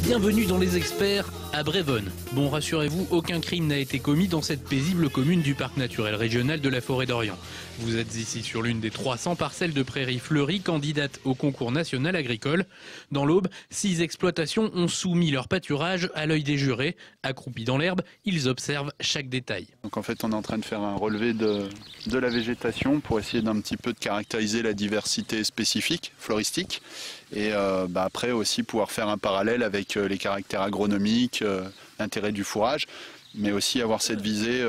Bienvenue dans les experts à Brévonnes. Bon, rassurez-vous, aucun crime n'a été commis dans cette paisible commune du parc naturel régional de la Forêt d'Orient. Vous êtes ici sur l'une des 300 parcelles de prairies fleuries candidates au concours national agricole. Dans l'Aube, 6 exploitations ont soumis leur pâturage à l'œil des jurés. Accroupis dans l'herbe, ils observent chaque détail. Donc en fait, on est en train de faire un relevé de la végétation pour essayer d'un petit peu de caractériser la diversité spécifique, floristique. Et après aussi pouvoir faire un parallèle avec les caractères agronomiques, l'intérêt du fourrage, mais aussi avoir cette visée,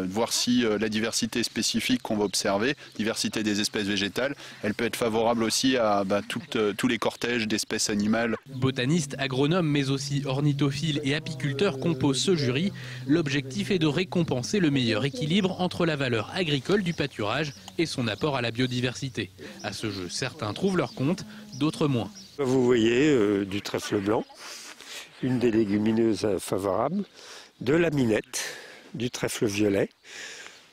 voir si la diversité spécifique qu'on va observer, diversité des espèces végétales, elle peut être favorable aussi à tous les cortèges d'espèces animales. Botanistes, agronomes, mais aussi ornithophiles et apiculteurs composent ce jury. L'objectif est de récompenser le meilleur équilibre entre la valeur agricole du pâturage et son apport à la biodiversité. À ce jeu, certains trouvent leur compte, d'autres moins. Vous voyez du trèfle blanc, une des légumineuses favorables, de la minette, du trèfle violet,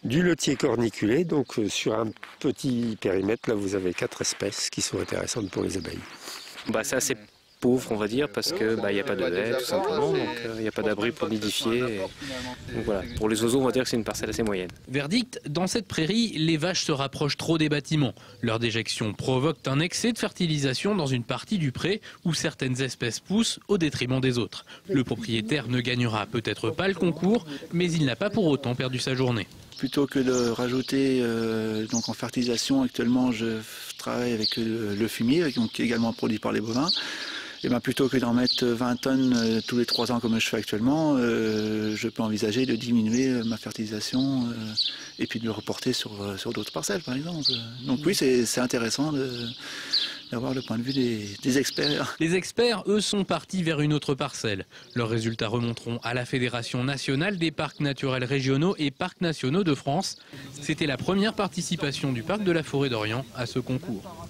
du lotier corniculé. Donc sur un petit périmètre, là vous avez 4 espèces qui sont intéressantes pour les abeilles. C'est assez pauvre, on va dire, parce que n'y a pas de haies tout simplement, donc il n'y a pas d'abri pour nidifier. Donc voilà, pour les oiseaux, on va dire que c'est une parcelle assez moyenne. Verdict, dans cette prairie, les vaches se rapprochent trop des bâtiments. Leur déjection provoque un excès de fertilisation dans une partie du pré où certaines espèces poussent au détriment des autres. Le propriétaire ne gagnera peut-être pas le concours, mais il n'a pas pour autant perdu sa journée. Plutôt que de rajouter donc en fertilisation, actuellement je travaille avec le fumier, qui est également produit par les bovins. Et plutôt que d'en mettre 20 tonnes tous les 3 ans comme je fais actuellement, je peux envisager de diminuer ma fertilisation et puis de le reporter sur d'autres parcelles par exemple. Donc oui, c'est intéressant d'avoir le point de vue des experts. Les experts, eux, sont partis vers une autre parcelle. Leurs résultats remonteront à la Fédération nationale des parcs naturels régionaux et parcs nationaux de France. C'était la première participation du parc de la Forêt d'Orient à ce concours.